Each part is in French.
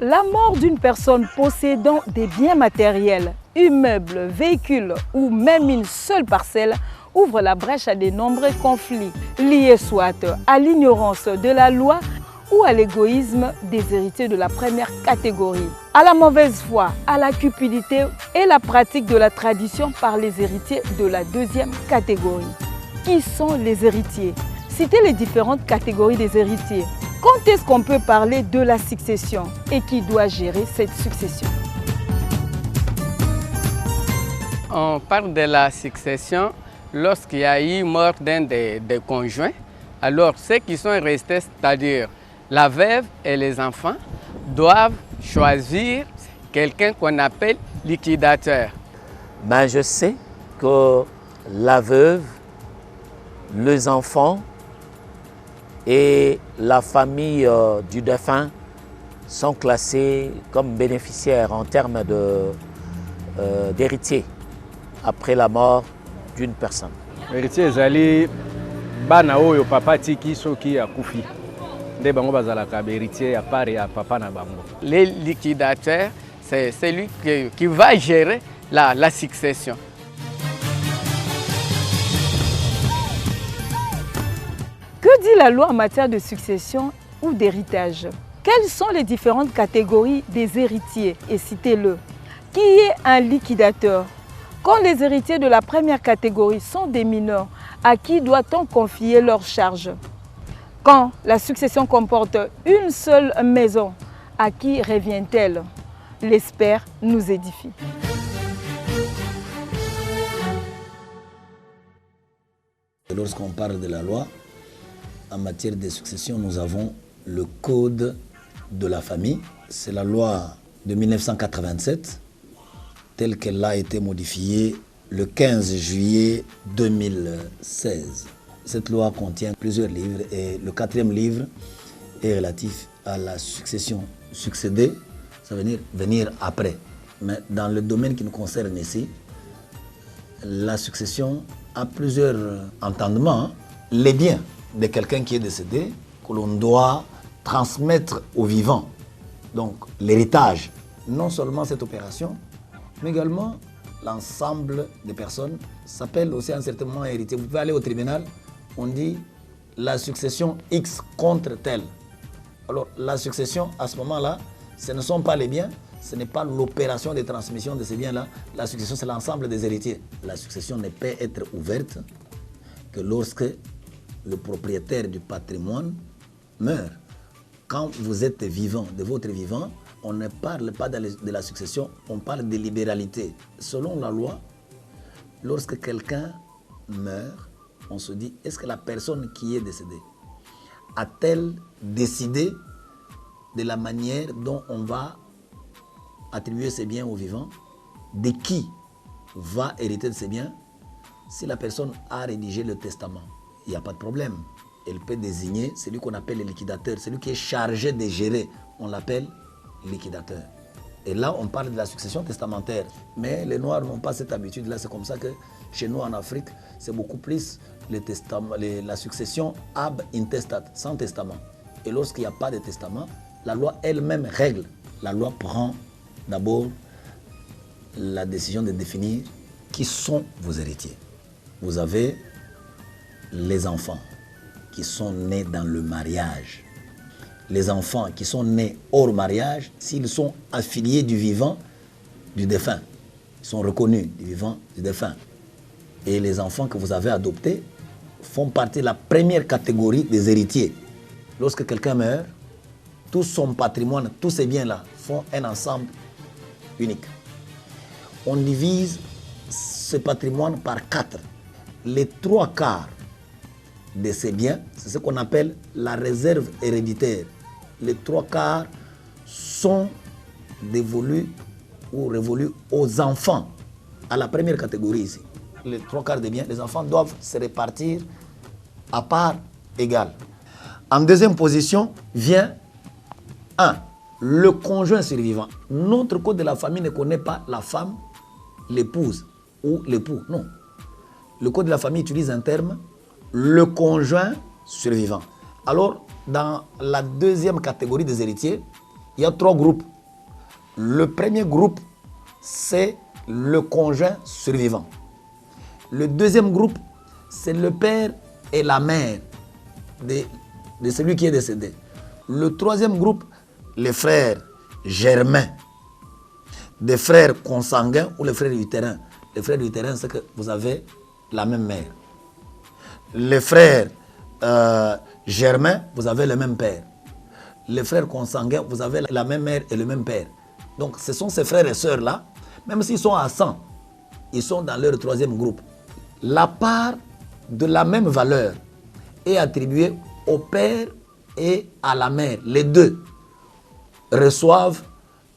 La mort d'une personne possédant des biens matériels, immeubles, véhicules ou même une seule parcelle ouvre la brèche à de nombreux conflits liés soit à l'ignorance de la loi ou à l'égoïsme des héritiers de la première catégorie, à la mauvaise foi, à la cupidité et la pratique de la tradition par les héritiers de la deuxième catégorie. Qui sont les héritiers? Citez les différentes catégories des héritiers. Quand est-ce qu'on peut parler de la succession et qui doit gérer cette succession? On parle de la succession lorsqu'il y a eu mort d'un des conjoints. Alors ceux qui sont restés, c'est-à-dire la veuve et les enfants, doivent choisir quelqu'un qu'on appelle liquidateur. Ben, je sais que la veuve, les enfants et la famille du défunt sont classés comme bénéficiaires en termes d'héritiers après la mort d'une personne. Héritier ezali bana oyo papa tiki soki akufi nde bango bazalaka héritier à part ya papa na bango. Les liquidateurs, c'est celui qui va gérer la succession. Que dit la loi en matière de succession ou d'héritage? Quelles sont les différentes catégories des héritiers? Et citez-le. Qui est un liquidateur? Quand les héritiers de la première catégorie sont des mineurs, à qui doit-on confier leurs charges? Quand la succession comporte une seule maison, à qui revient-elle? L'expert nous édifie. Lorsqu'on parle de la loi, en matière de succession, nous avons le Code de la famille. C'est la loi de 1987, telle qu'elle a été modifiée le 15 juillet 2016. Cette loi contient plusieurs livres et le 4e livre est relatif à la succession. Succéder, ça veut dire venir après. Mais dans le domaine qui nous concerne ici, la succession a plusieurs entendements. Les biens de quelqu'un qui est décédé, que l'on doit transmettre aux vivants. Donc l'héritage, non seulement cette opération, mais également l'ensemble des personnes s'appelle aussi à un certain moment héritier. Vous pouvez aller au tribunal, on dit la succession X contre tel. Alors la succession, à ce moment-là, ce ne sont pas les biens, ce n'est pas l'opération de transmission de ces biens-là. La succession, c'est l'ensemble des héritiers. La succession ne peut être ouverte que lorsque le propriétaire du patrimoine meurt. Quand vous êtes vivant, de votre vivant, on ne parle pas de la succession, on parle de libéralité. Selon la loi, lorsque quelqu'un meurt, on se dit, est-ce que la personne qui est décédée a-t-elle décidé de la manière dont on va attribuer ses biens aux vivants? De qui va hériter de ses biens? Si la personne a rédigé le testament, il n'y a pas de problème. Elle peut désigner celui qu'on appelle le liquidateur, celui qui est chargé de gérer, on l'appelle liquidateur. Et là, on parle de la succession testamentaire. Mais les Noirs n'ont pas cette habitude-là. C'est comme ça que chez nous en Afrique, c'est beaucoup plus la succession ab intestate, sans testament. Et lorsqu'il n'y a pas de testament, la loi elle-même règle. La loi prend d'abord la décision de définir qui sont vos héritiers. Vous avez les enfants qui sont nés dans le mariage. Les enfants qui sont nés hors mariage, s'ils sont affiliés du vivant, du défunt, ils sont reconnus du vivant, du défunt. Et les enfants que vous avez adoptés font partie de la première catégorie des héritiers. Lorsque quelqu'un meurt, tout son patrimoine, tous ces biens-là font un ensemble unique. On divise ce patrimoine par 4. Les 3/4 de ces biens, c'est ce qu'on appelle la réserve héréditaire. Les 3/4 sont dévolus ou révolus aux enfants, à la première catégorie ici. Les 3/4 des biens, les enfants doivent se répartir à part égale. En deuxième position vient 1. Le conjoint survivant. Notre code de la famille ne connaît pas la femme, l'épouse ou l'époux. Non. Le code de la famille utilise un terme, le conjoint survivant. Alors, dans la deuxième catégorie des héritiers, il y a 3 groupes. Le premier groupe, c'est le conjoint survivant. Le deuxième groupe, c'est le père et la mère de celui qui est décédé. Le troisième groupe, les frères germains, des frères consanguins ou les frères utérins. Les frères utérins, c'est que vous avez la même mère. Les frères germains, vous avez le même père. Les frères consanguins, vous avez la même mère et le même père. Donc ce sont ces frères et sœurs-là, même s'ils sont à 100, ils sont dans leur troisième groupe. La part de la même valeur est attribuée au père et à la mère. Les deux reçoivent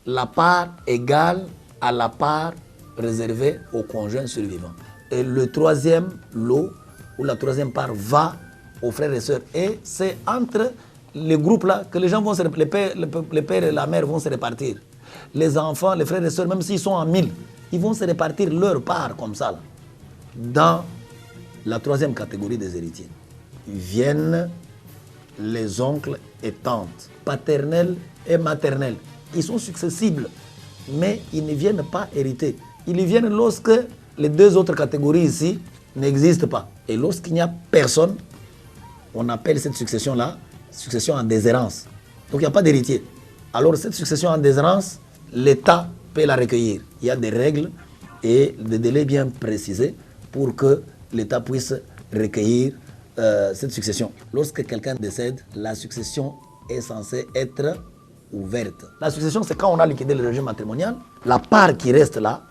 la part égale à la part réservée au conjoint survivant. Et le troisième lot ou la troisième part va aux frères et sœurs. Et c'est entre les groupes-là que les gens vont les pères et la mère vont se répartir. Les enfants, les frères et sœurs, même s'ils sont en 1000, ils vont se répartir leur part comme ça. Là. Dans la troisième catégorie des héritiers, viennent les oncles et tantes, paternels et maternels. Ils sont successibles, mais ils ne viennent pas hériter. Ils viennent lorsque les deux autres catégories ici n'existent pas. Et lorsqu'il n'y a personne, on appelle cette succession-là succession en déshérence. Donc il n'y a pas d'héritier. Alors cette succession en déshérence, l'État peut la recueillir. Il y a des règles et des délais bien précisés pour que l'État puisse recueillir cette succession. Lorsque quelqu'un décède, la succession est censée être ouverte. La succession, c'est quand on a liquidé le régime matrimonial, la part qui reste là,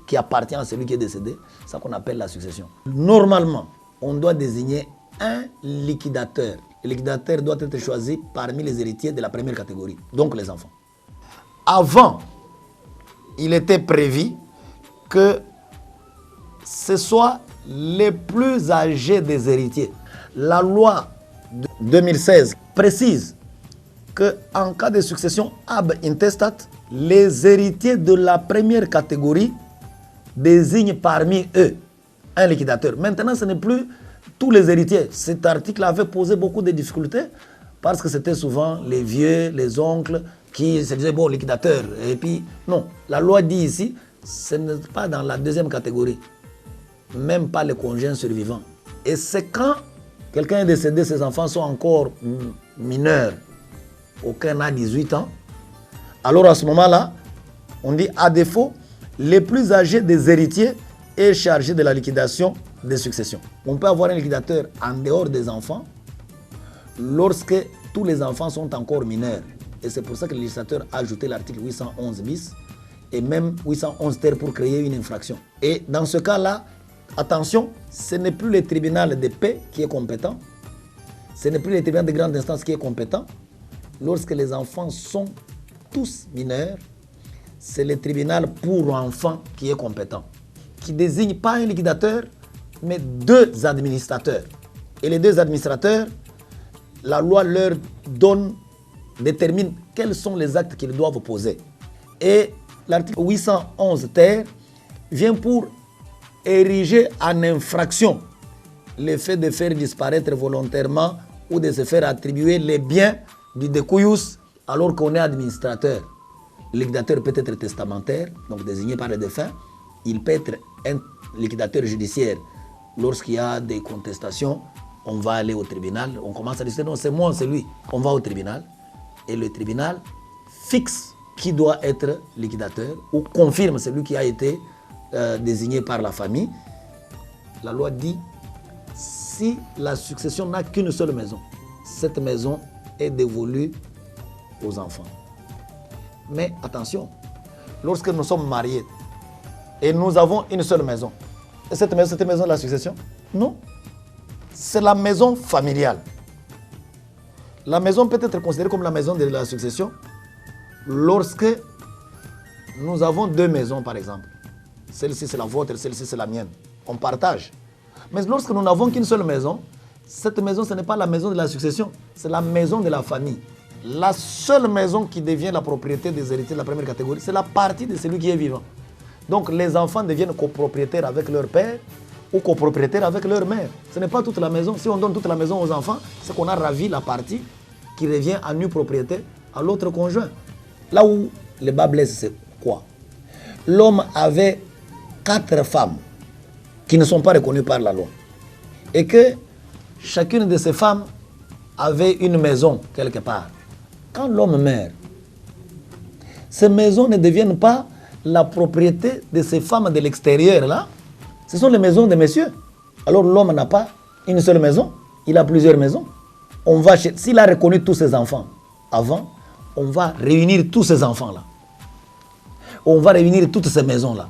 qui appartient à celui qui est décédé, c'est ça qu'on appelle la succession. Normalement, on doit désigner un liquidateur. Le liquidateur doit être choisi parmi les héritiers de la première catégorie, donc les enfants. Avant, il était prévu que ce soit les plus âgés des héritiers. La loi de 2016 précise qu'en cas de succession ab intestat, les héritiers de la première catégorie désignent parmi eux un liquidateur. Maintenant, ce n'est plus tous les héritiers. Cet article avait posé beaucoup de difficultés parce que c'était souvent les vieux, les oncles qui se disaient, bon, liquidateur. Et puis, non, la loi dit ici, ce n'est pas dans la deuxième catégorie, même pas les conjoints survivants. Et c'est quand quelqu'un est décédé, ses enfants sont encore mineurs, aucun n'a 18 ans, alors à ce moment-là, on dit à défaut, les plus âgés des héritiers est chargé de la liquidation des successions. On peut avoir un liquidateur en dehors des enfants lorsque tous les enfants sont encore mineurs. Et c'est pour ça que le législateur a ajouté l'article 811 bis et même 811 ter pour créer une infraction. Et dans ce cas-là, attention, ce n'est plus le tribunal de paix qui est compétent, ce n'est plus le tribunal de grande instance qui est compétent. Lorsque les enfants sont tous mineurs, c'est le tribunal pour enfants qui est compétent, qui désigne pas un liquidateur, mais 2 administrateurs. Et les 2 administrateurs, la loi leur détermine quels sont les actes qu'ils doivent poser. Et l'article 811 ter vient pour ériger en infraction le fait de faire disparaître volontairement ou de se faire attribuer les biens du découyus alors qu'on est administrateur. Le liquidateur peut être testamentaire, donc désigné par le défunt. Il peut être un liquidateur judiciaire. Lorsqu'il y a des contestations, on va aller au tribunal. On commence à dire non, c'est moi, c'est lui. On va au tribunal et le tribunal fixe qui doit être liquidateur ou confirme celui qui a été désigné par la famille. La loi dit si la succession n'a qu'une seule maison, cette maison est dévolue aux enfants. Mais attention, lorsque nous sommes mariés et nous avons une seule maison, et cette maison de la succession? Non. C'est la maison familiale. La maison peut être considérée comme la maison de la succession lorsque nous avons 2 maisons, par exemple. Celle-ci, c'est la vôtre, celle-ci, c'est la mienne. On partage. Mais lorsque nous n'avons qu'une seule maison, cette maison, ce n'est pas la maison de la succession, c'est la maison de la famille. La seule maison qui devient la propriété des héritiers de la première catégorie, c'est la partie de celui qui est vivant. Donc les enfants deviennent copropriétaires avec leur père ou copropriétaires avec leur mère. Ce n'est pas toute la maison. Si on donne toute la maison aux enfants, c'est qu'on a ravi la partie qui revient en nue propriété à l'autre conjoint. là où le bas blesse, c'est quoi? L'homme avait 4 femmes qui ne sont pas reconnues par la loi. Et que chacune de ces femmes avait une maison quelque part. Quand l'homme meurt, ces maisons ne deviennent pas la propriété de ces femmes de l'extérieur là. Ce sont les maisons des messieurs. Alors l'homme n'a pas une seule maison, il a plusieurs maisons. S'il a reconnu tous ses enfants avant, on va réunir tous ces enfants-là. On va réunir toutes ces maisons-là.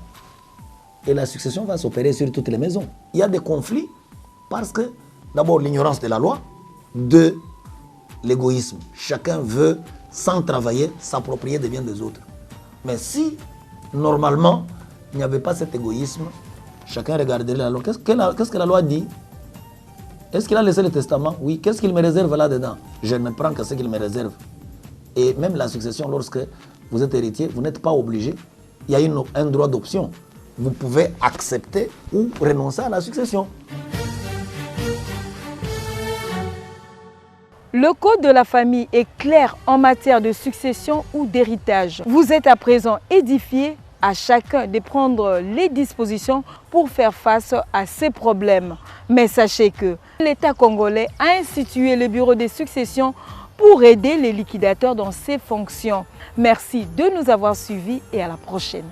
Et la succession va s'opérer sur toutes les maisons. Il y a des conflits parce que, d'abord, l'ignorance de la loi, de l'égoïsme. Chacun veut, sans travailler, s'approprier des biens des autres. Mais si, normalement, il n'y avait pas cet égoïsme, chacun regarderait la loi. Qu'est-ce que la loi dit? Est-ce qu'il a laissé le testament? Oui. Qu'est-ce qu'il me réserve là-dedans? Je ne prends que ce qu'il me réserve. Et même la succession, lorsque vous êtes héritier, vous n'êtes pas obligé. Il y a un droit d'option. Vous pouvez accepter ou renoncer à la succession. Le code de la famille est clair en matière de succession ou d'héritage. Vous êtes à présent édifié, à chacun de prendre les dispositions pour faire face à ces problèmes. Mais sachez que l'État congolais a institué le bureau de succession pour aider les liquidateurs dans ces fonctions. Merci de nous avoir suivis et à la prochaine.